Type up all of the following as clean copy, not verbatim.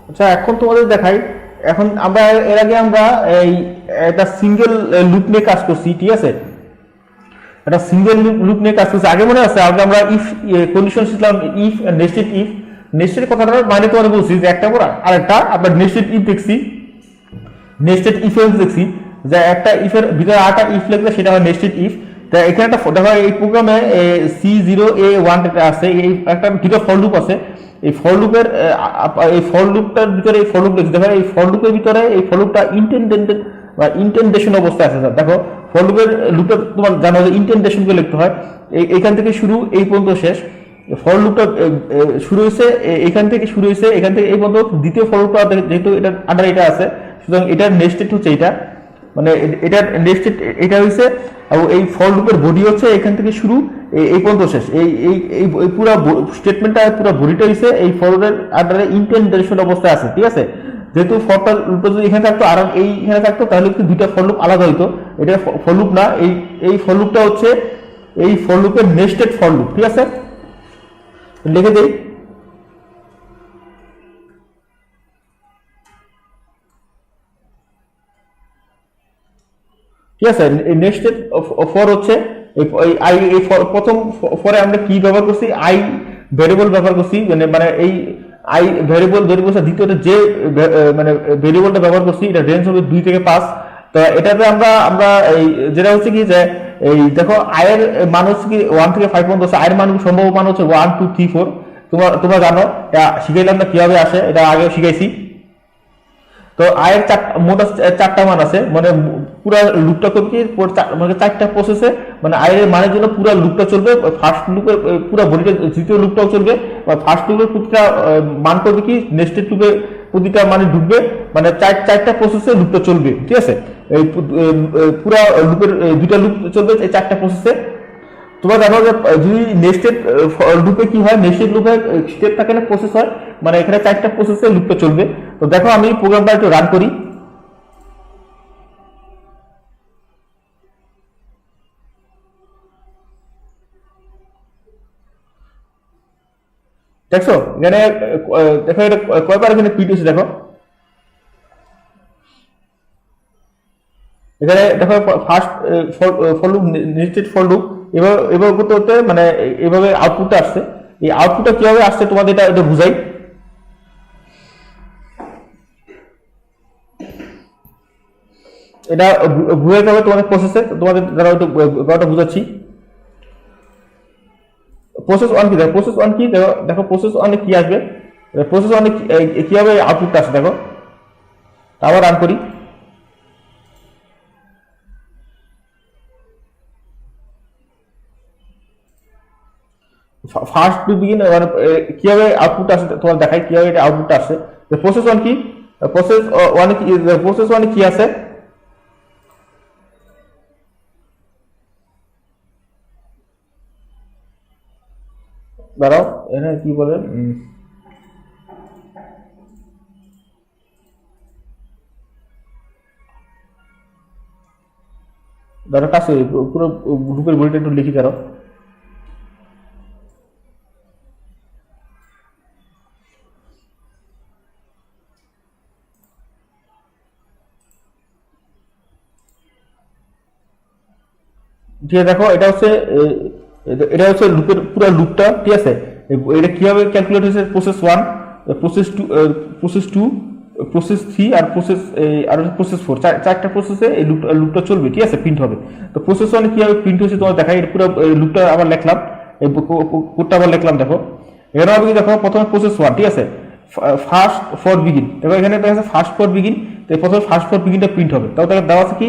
আচ্ছা এখন তোমাদের দেখাই, এখন আমরা এর আগে আমরা এই একটা সিঙ্গেল লুপ নিয়ে কাজ করছি, ঠিক আছে? একটা সিঙ্গেল লুপ নিয়ে কাজ করছি, আগে মনে আছে? আগে আমরা ইফ কন্ডিশন শিখলাম, ইফ নেস্টেড ইফ। নেস্টেড কথাটা মানে তোমাদের বলছি যে একটা পর আরেকটা আমরা নেস্টেড ইফ দেখছি, নেস্টেড ইফেন্স দেখছি, যে একটা ইফের ভিতরে আরেকটা ইফ লিখলে সেটা হয় নেস্টেড ইফ। তা এখানে একটা দেখো এই প্রোগ্রামে C0A1 এটা আছে, এই একটা দুটো ফর লুপ আছে। এই ফর লুপের এই ফর লুপটার ভিতরে এই ফর লুপ লিখছি, দেখো এই ফর লুপের ভিতরে এই ফর লুপটা ইনটেন্ডেন্টেড বা ইনটেন্ডেশন অবস্থায় আছে। দেখো ফর লুপের লুপটা তোমার জানো যে ইনটেন্ডেশন করে লিখতে হয়, এইখান থেকে শুরু এই পর্যন্ত শেষ। ফর লুপটা শুরু হয়েছে এখান থেকে, শুরু হয়েছে এখান থেকে এই পর্যন্ত, দ্বিতীয় ফর লুপটা যেহেতু এটা আন্ডার এটা আছে, সুতরাং এটার নেক্সট হচ্ছে এটা, মানে এটার নেক্সট এটা হয়েছে। এবং এই ফর লুপের বডি হচ্ছে এখান থেকে শুরু এই পর্যন্ত শেষ। এই এই এই পুরো স্টেটমেন্টটা পুরো বডিটা হয়েছে এই ফরের আন্ডারে ইনটেন্ডেশন অবস্থায় আছে, ঠিক আছে? যেহেতু ফরটা লুপটা যদি এখানে থাকতো আর এইখানে থাকতো তাহলে কিন্তু দুইটা ফর লুপ আলাদা হইতো। এটা ফর লুপ না, এই ফর লুপটা হচ্ছে এই ফর লুপের নেক্সটেড ফর লুপ, ঠিক আছে? লিখে দেই, ঠিক আছে? নেক্সটেড ফর হচ্ছে এই আই, এই প্রথম ফরে আমরা কি ব্যবহার করছি? আই ভেরিয়েবল ব্যবহার করছি, মানে এই আই ভেরিয়েবল দ্বিতীয়টা যে মানে ভেরিয়েবলটা ব্যবহার করছি এটা রেঞ্জ হবে 2 থেকে 5। তো এটাতে আমরা আমরা এই যেটা হচ্ছে কি যে এই দেখো আয়ের মান হচ্ছে কি 1 থেকে 5 পর্যন্ত আছে, আয়ের মান সম্ভব মান হচ্ছে 1 2 3 4। তোমরা জানো, এটা শিখাইলাম না কিভাবে আসে, এটা আগে শিখাইছি। তো আয়ের মোট 4টা মান আছে, মানে পুরো লুপটা করবে কি মানে 4টা প্রসেসে, মানে আয়ের মানের জন্য পুরো লুপটা চলবে। ফার্স্ট লুপের পুরো বডিটা, দ্বিতীয় লুপটাও চলবে, ফার্স্ট লুপের প্রতিটা মান করবে কি নেক্সটেড লুপে প্রতিটা মানে ঢুকবে, মানে চারটা প্রসেসে লুপটা চলবে, ঠিক আছে? এই পুরো লুপের দুইটা লুপ চলবে এই 4টা প্রসেসে। তোমরা জানো যে যদি নেক্সটেড লুপে কি হয়, নেক্সটেড লুপে স্টেপ থাকে না, প্রসেস হয়, মানে এখানে 4টা প্রসেসে লুপটা চলবে। তো দেখো আমি প্রোগ্রামটা একটু রান করি, দেখছো এখানে দেখো এটা কয়বার এখানে পিট হচ্ছে, দেখো এখানে দেখো first for loop, nested for loop, এভাবে এভাবে করতে করতে মানে এভাবে আউটপুটটা আসছে। এই আউটপুটটা কিভাবে আসছে তোমাদের এটা বুঝাই। এটা বুঝাইতে হবে তোমাদের প্রসেসে, তোমাদের যারা একটু ব্যাপারটা বুঝাচ্ছি। প্রসেস ওয়ান কি, দেখো প্রসেস ওয়ান কি, দেখো প্রসেস ওয়ানে কি আসবে, প্রসেস ওয়ানে কিভাবে আউটপুটটা আসে দেখো। আবার রান করি, ফার্স্ট টু বিগিন, মানে কিভাবে আউটপুটটা আসে তোমার দেখাই কিভাবে এটা আউটপুটটা আসে। প্রসেস ওয়ান কি, প্রসেস ওয়ানে কি, প্রসেস ওয়ানে কি আছে, দাঁড়াও এখানে কি বলে, দাঁড়াও কাজ করি, পুরো গ্রুপের বইটা একটু লিখি দাঁড়াও। ঠিক আছে, দেখো এটা হচ্ছে লুপের পুরো লুপটা, ঠিক আছে? এটা কিভাবে ক্যালকুলেট হয়েছে, process one, process two, process two, process three আর প্রসেস ফোর, চারটা প্রসেসে এই লুপটা চলবে, ঠিক আছে? প্রিন্ট হবে। তো প্রসেস ওয়ানে কিভাবে প্রিন্ট হয়েছে তোমার দেখাই, পুরো লুপটা আবার লিখলাম, এই কোডটা আবার লিখলাম, দেখো এখানে হবে কি, দেখো প্রথমে প্রসেস ওয়ান, ঠিক আছে? ফার্স্ট ফর বিগিন, দেখো এখানে দেখা যাচ্ছে ফার্স্ট ফর বিগিন, তো প্রথমে ফার্স্ট ফর বিগিনটা প্রিন্ট হবে। তাও তাহলে দেওয়া আছে কি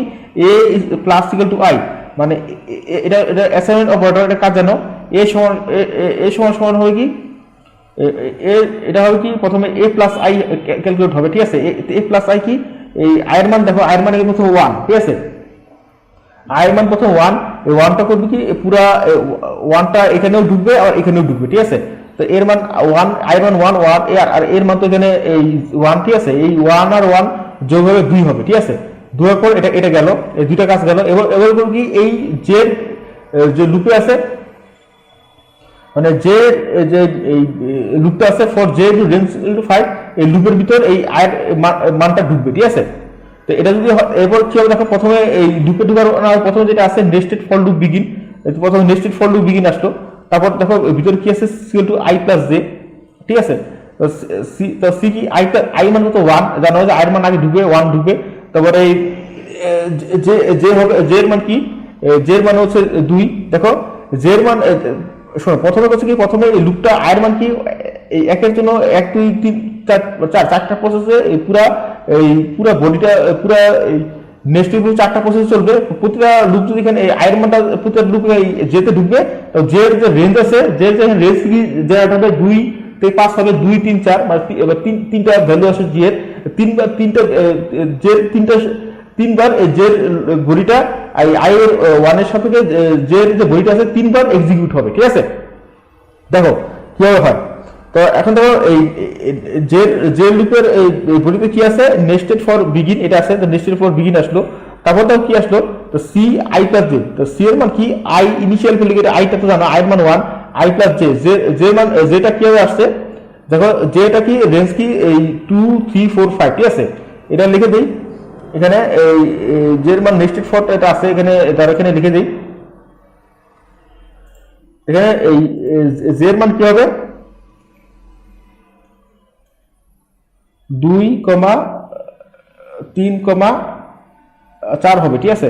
A is plus equal to I, মানে এটা এটা অ্যাসাইনমেন্ট অপারেটর, এটা কাজ জানো, এ সমান সমান হবে কি, এটা হবে কি প্রথমে এ প্লাস আই ক্যালকুলেট হবে, ঠিক আছে? এ প্লাস আই কি, এই আয়ের মান দেখো, আয়ের মান প্রথমে ওয়ান, ঠিক আছে? আয়ের মান প্রথম ওয়ান, এই ওয়ানটা করবে কি পুরা ওয়ানটা এখানেও ঢুকবে আর এখানেও ঢুকবে, ঠিক আছে? তো এর মান ওয়ান, আয়ের মান ওয়ান ওয়ান, আর এর মান তো এখানে এই ওয়ান, ঠিক আছে? এই ওয়ান আর ওয়ান যোগ হবে 2 হবে, ঠিক আছে? 2 এর পর এটা এটা গেল, এই দুইটা কাজ গেল। এবার এবার কি এই যে লুপে আছে মানে যে যে এই লুপটা আছে for J to range into 5, এই লুপের ভিতর এই আই এর মানটা ঢুকবে, ঠিক আছে। তো এটা যদি এরপর কি হবে দেখো, প্রথমে এই লুপে ঢুকার প্রথমে যেটা আছে নেস্টেড ফর লুপ বিগিন, প্রথমে নেস্টেড ফর লুপ বিগিন আসলো, তারপর দেখো ভিতরে কি আছে C to I plus J, ঠিক আছে। তো সি কি আই মান কত 1, জানো যে আই এর মান আগে ঢুকবে 1 ঢুকবে, তারপরে এই যে হবে জে এর মান কি, জে এর মান হচ্ছে 2, দেখো জে এর মান শোনো প্রথমে হচ্ছে কি, প্রথমে এই লুপটা আই এর মান কি, এই একের জন্য 1 2 3 4 চারটা প্রসেসে এই পুরা বডিটা পুরা এই নেক্সট লুপ 4টা প্রসেস চলবে, প্রতিটা লুপ যদি এখানে আই এর মানটা প্রতিটা লুপ জেতে ঢুকবে, তো জে এর যে রেঞ্জ আছে, জে এর রেঞ্জ কি জেনারেট হবে 2 থেকে 5 হবে, 2 3 4 মানে তিনটা ভ্যালু আছে জি এর, তিনটা জে তিনবার জে এর বডিটা আই এর 1 এর সাপেক্ষে জে এর যে বডিটা আছে 3 বার এক্সিকিউট হবে, ঠিক আছে। দেখো কিভাবে হয়, তো এখন দেখো এই যে লুপের এই বডিতে কি আছে নেস্টেড ফর বিগিন, এটা আছে, তো নেস্টেড ফর বিগিন আসলো, তারপর দেখো কি আসলো, তো সি আই প্লাস জে, তো সি এর মান কি আই ইনিশিয়াল ভ্যালু, আইটা তো জানো আই এর মান 1, আই প্লাস জে, জে মান যেটা কিভাবে আসছে দেখো, যেটা কি রেঞ্জ কি এই 2 3 4 5, ঠিক আছে। এটা লিখে দেই এখানে, এই জে এর মান নেস্টেড ফর এটা আছে এখানে, তার এখানে লিখে দেই এখানে এই জে এর মান কি হবে 2, 3, 4 হবে, ঠিক আছে।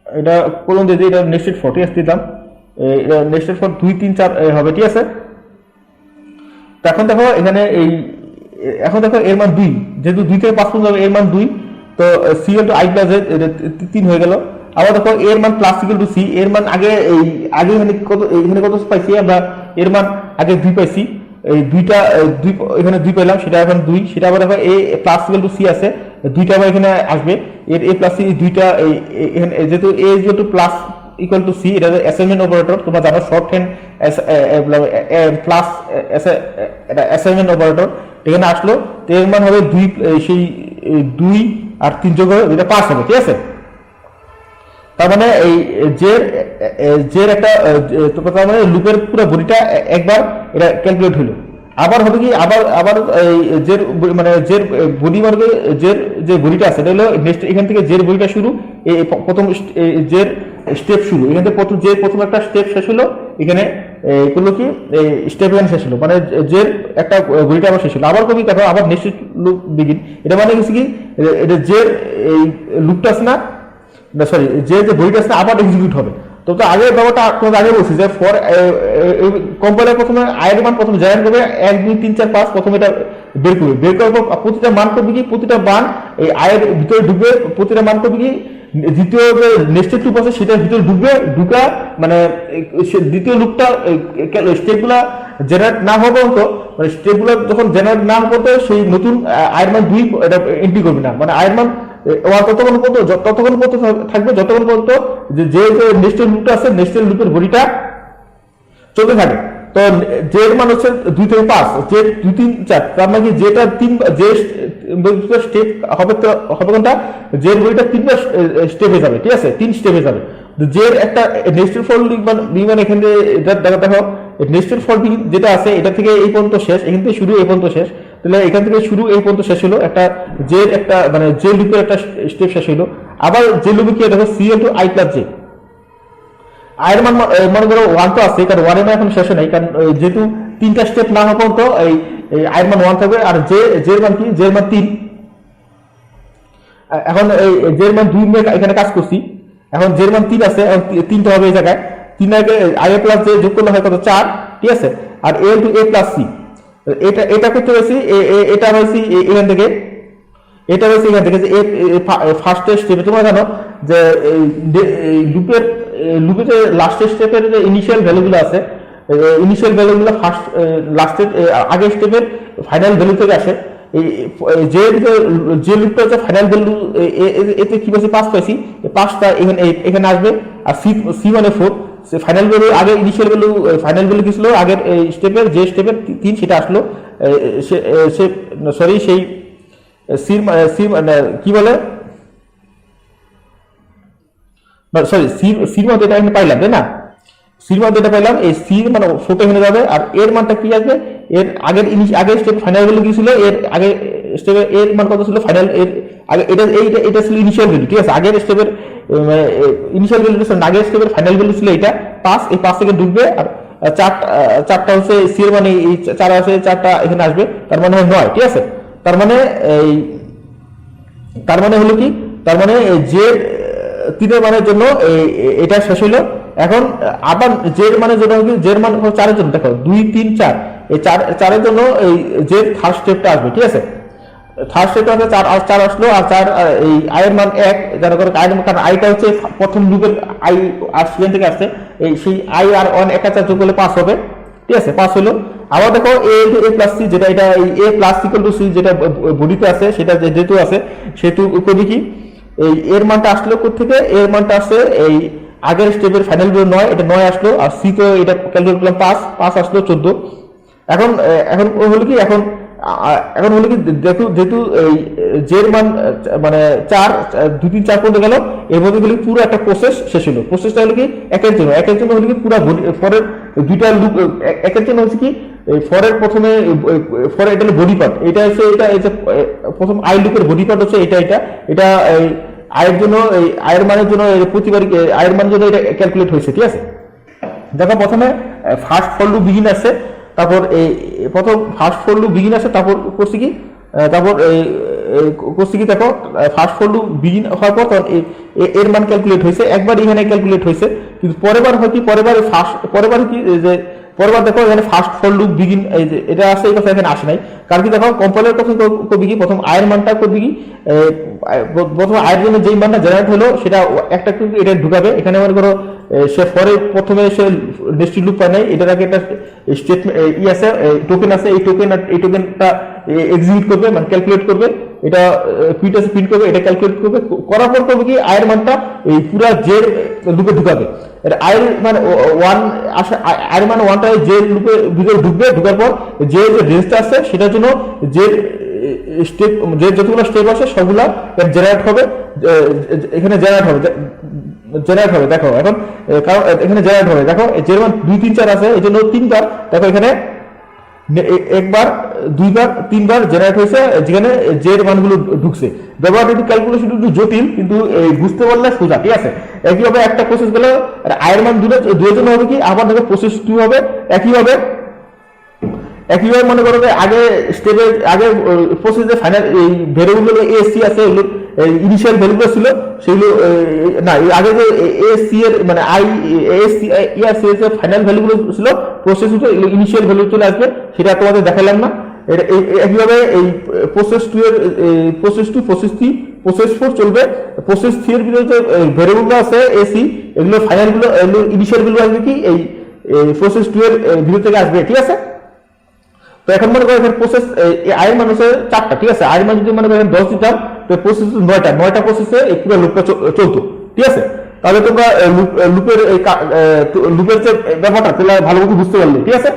এটা কোন দিয়ে এটা নেস্টেড ফর, ঠিক আছে, দিলাম এটা নেস্টেড ফর 2 3 4 হবে, ঠিক আছে। তো এখন দেখো এখানে এখন দেখো এর মান 2, যেহেতু 2 থেকে 5 পর্যন্ত এর মান 2, তো C equal to I plus J 3 হয়ে গেল। আবার দেখো এর মান প্লাস ইকুয়াল টু সি, এর মান আগে এখানে কত পাইছি আমরা, এর মান আগে 2 পাইছি, এই দুইটা এখানে 2 পেলাম, সেটা এখন 2, সেটা আবার দেখো এ প্লাস ইকুয়াল টু সি আছে, দুইটা আবার এখানে আসবে, এর এ প্লাস সি দুইটা এখানে যেহেতু A equal to plus equal to C, এটা অ্যাসাইনমেন্ট অপারেটর, তোমরা জানো শর্ট হ্যান্ড প্লাস এটা অ্যাসাইনমেন্ট অপারেটর, এখানে আসলো, তো এর মান হবে 2, সেই 2 আর 3 যোগ হবে এটা 5 হবে, ঠিক আছে। তার মানে এই জের একটা তার মানে লুপের পুরো বডিটা একবার এটা ক্যালকুলেট হলো, আবার হবে কি আবার এই জের মানে জের বডি মানে জের যে বডিটা আছে এটা হলো নেক্সট, এখান থেকে জের বডিটা শুরু, এই প্রথম জের স্টেপ শুরু, এখান থেকে প্রথম একটা স্টেপ শেষ হলো, এখানে করলো কি স্টেপ এখানে শেষ হলো, মানে জের একটা বডিটা আবার শেষ হলো, আবার কবি দেখো আবার নেক্সট লুপ বিগিন, এটা মানে কি এটা জের এই লুপটা আছে না, সরি যে বইটা আছে আবার এক্সিকিউট হবে। তো আগে ব্যাপারটা তোমাকে আগে বলছি যে ফর কম্পাইলার প্রথমে আয়ের মান প্রথমে জেনারেট করবে 1 2 3 4 5, প্রথমে এটা বের করার পর প্রতিটা মান করবে কি, প্রতিটা মান এই আয়ের ভিতরে ঢুকবে, প্রতিটা মান করবে কি দ্বিতীয় যে নেক্সট লুপ আছে সেটার ভিতরে ঢুকা মানে দ্বিতীয় লুপটা স্টেপগুলা জেনারেট না হওয়া পর্যন্ত, মানে স্টেপগুলো যখন জেনারেট না হওয়া পর্যন্ত সেই নতুন আয়ের মান 2 এটা এন্ট্রি করবে না, মানে আয়ের মান ততক্ষণ পর্যন্ত থাকবে যতক্ষণ পর্যন্ত যে নেক্সট লুপটা আছে নেক্সট লুপের বডিটা চলতে থাকে। তো যে এর মান হচ্ছে 2 থেকে 5, যে 2 3 4, তার মানে যেটা 3 যে স্টেপ হবে কোনটা, যে বডিটা 3টা স্টেপে যাবে, ঠিক আছে, 3 স্টেপে যাবে। যে একটা নেক্সট ফর মানে এখানে দেখো নেক্সট ফর যেটা আছে এটা থেকে এই পর্যন্ত শেষ, এখান থেকে শুরু এই পর্যন্ত শেষ, তাহলে এখান থেকে শুরু এই পর্যন্ত শেষ হলো, একটা যে একটা মানে যে লুপের একটা স্টেপ শেষ হলো। আবার যে লুপে কি দেখো C into I plus J, আয়ের মান মনে করো 1 তো আছে, কারণ 1 এর মান এখন শেষে নাই, কারণ যেহেতু 3টা স্টেপ না হওয়া পর্যন্ত এই আয়ের মান 1 থাকবে, আর জের মান কি, জের মান 3, এখন এই জের মান 2 নিয়ে এখানে কাজ করছি, এখন জের মান 3 আছে, 3টা হবে এই জায়গায়, 3 আগে আই প্লাস জে যোগ করলে হয় কত 4, ঠিক আছে। আর এ টু এ প্লাস সি, এটা করতে হয়েছি, এটা হয়েছি এখান থেকে, এটা হয়েছে এখান থেকে যে ফার্স্ট স্টেপে তোমরা জানো যে লুপের যে লাস্ট স্টেপের যে ইনিশিয়াল ভ্যালুগুলো আছে, ইনিশিয়াল ভ্যালুগুলো ফার্স্ট লাস্টের আগের স্টেপের ফাইনাল ভ্যালু থেকে আসে। যে লুপটা হচ্ছে ফাইনাল ভ্যালু, এতে কি পাইছি 5 পাইছি, 5টা এখানে আসবে, আর সি মানে 4, ফাইনাল ভ্যালু আগে ইনিশিয়াল ভ্যালু ফাইনাল ভ্যালু কি ছিল আগের স্টেপের, যে স্টেপের 3 সেটা আসলো, সরি সেই সি মানে কি বলে, সরি সির মধ্যে এটা আমি পাইলাম, তাই না, সির মান যেটা পেলাম, এই সির মানে ছোট এখানে যাবে, আর এর মানটা কি আসবে, এর আগের স্টেপ ফাইনাল ভ্যালু কি ছিল, এর আগে স্টেপে এর মান কত ছিল ফাইনাল, এর আগে এটা ছিল ইনিশিয়াল ভ্যালু, ঠিক আছে। আগের স্টেপের ইনিশিয়াল ভ্যালু ছিল, আগের স্টেপের ফাইনাল ভ্যালু ছিল এটা 5, এই 5 থেকে ঢুকবে, আর চারটা হচ্ছে সি এর মানে এই 4 আছে, 4টা এখানে আসবে, তার মানে 9, ঠিক আছে। তার মানে হলো কি, তার মানে যে 3 মানের জন্য এটা শেষ হলো। এখন আবার জের মানের জন্য কি, জের মান 4 এর জন্য দেখো 2 3 4, এই 4 এর জন্য এই যে থার্ড স্টেপটা আসবে, ঠিক আছে। থার্ড স্টেপটা আছে 4 আসলো, আর 4 এই আই এর মান 1, যারা করে আই এর মান, কারণ আইটা হচ্ছে প্রথম লুপের আই আর স্টুডেন্ট থেকে আসছে, এই সেই আই আর 1 একাচার যোগ করলে 5 হবে, ঠিক আছে। 5 হলো। আবার দেখো এ প্লাস সি, যেটা এটা এই এ প্লাস ইকুয়াল টু সি, যেটা বডিতে আছে, সেটা যেহেতু আছে সেহেতু করি কি, এই এর মানটা আসলো কোথেকে, এর মানটা আসছে এই আগের স্টেপের ফাইনাল ভ্যালু 9, এটা 9 আসলো, আর সি তো এটা ক্যালকুলেট করলাম 5 আসলো 14। এখন হলো কি, এখন হলো কি, যেহেতু এই জের মান মানে 4 2 3 4 পর্যন্ত গেল, এর মধ্যে হলো পুরো একটা প্রসেস শেষ হলো। প্রসেসটা হলো কি একের জন্য হলো কি পুরো ফরের দুইটা লুপ, একের জন্য হচ্ছে কি ফরের প্রথমে ফর এটা হলো বডি পার্ট, এটা হচ্ছে এটা এই যে প্রথম আই লুপের বডি পার্ট হচ্ছে এটা আয়ের জন্য, এই আয়ের মানের জন্য প্রতিবারই আয়ের মানের জন্য এটা ক্যালকুলেট হয়েছে, ঠিক আছে। দেখো প্রথমে ফার্স্ট ফর লুপ বিগিন আছে, তারপর এই প্রথম ফার্স্ট ফর লুপ বিগিন আছে, তারপর করছি কি, দেখো ফার্স্ট ফর লুপ বিগিন হওয়ার পর তখন এর মান ক্যালকুলেট হয়েছে, একবার এখানে ক্যালকুলেট হয়েছে, কিন্তু পরেরবার হয় কি, পরেরবার কি যে পরেরবার দেখো এখানে ফার্স্ট ফর লুপ বিগিন, এই যে এটা আসছে, এই কথা এখানে আসে নাই, কারণ কি দেখো কম্পাইলার কখন করবি কি, প্রথম আয়ের মানটা করবি কি, প্রথম আয়ের জন্য যেই মানটা জেনারেট হলো সেটা একটা কিন্তু এটা ঢুকাবে, এখানে মনে করো সে ফরে প্রথমে সে নেস্টেড লুপ পায় নাই, এটার আগে একটা স্টেটমেন্ট আছে, টোকেন আছে, এই টোকেনটা এক্সিকিউট করবে, মানে ক্যালকুলেট করবে, এটা প্রিন্ট করবে, এটা ক্যালকুলেট করবে, করার পর করবে কি আয়ের মানটা এই পুরো জে লুপে ঢুকাবে। এটা আয়ের মানে 1 আসে, আয়ের মানে 1টা যে লুপে ভিতরে ঢুকবে, ঢুকার পর যে রেঞ্জটা আছে সেটার জন্য যে স্টেপ, যে যতগুলো স্টেপ আছে সবগুলা জেনারেট হবে, এখানে জেনারেট হবে দেখো এখন, কারণ এখানে জেনারেট হবে, দেখো যে মান 2 3 4 আছে, এই জন্য 3বার দেখো এখানে একবার 2বার 3বার জেনারেট হয়েছে, যেখানে জের মানগুলো ঢুকছে। ব্যবহার একটু ক্যালকুলেশন একটু জটিল, কিন্তু বুঝতে পারলে সোজা, ঠিক আছে। একইভাবে একটা প্রসেস গেলে আয়ের মান দুয়ের জন্য হবে কি, আবার দেখো প্রসেস 2 হবে, একইভাবে মনে করো যে আগে স্টেপে আগে প্রসেসে ফাইনাল এই ভ্যারিয়েবল এ সি আছে, ইনিশিয়াল ভ্যালুগুলো ছিল সেগুলো না, আগে যে এ সি এর মানে আই এ সি ইয়ার সি এর ফাইনাল ভ্যালুগুলো ছিল, প্রসেস ইনিশিয়াল ভ্যালু চলে আসবে, সেটা তোমাদের দেখালাম না। এটা একইভাবে এই প্রসেস 2 এর প্রসেস 2 প্রসেস 3 প্রসেস 4 চলবে, প্রসেস 3 এর ভিতরে যে ভ্যারিয়েবলগুলো আছে এসি, এগুলো ফাইনালগুলো ইনিশিয়াল ভ্যালু আসবে কি এই প্রসেস 2 এর ভিতর থেকে আসবে, ঠিক আছে। তো এখন মনে করো এখানে প্রসেস আয়ের মান হচ্ছে 4টা, ঠিক আছে। আয়ের মান যদি মনে করেন 10 দিতাম, তো প্রসেস 9টা প্রসেসে এই পুরো লুপটা চলতো, ঠিক আছে। তাহলে তোমরা লুপের যে ব্যাপারটা তাহলে ভালো করে বুঝতে পারলে, ঠিক আছে।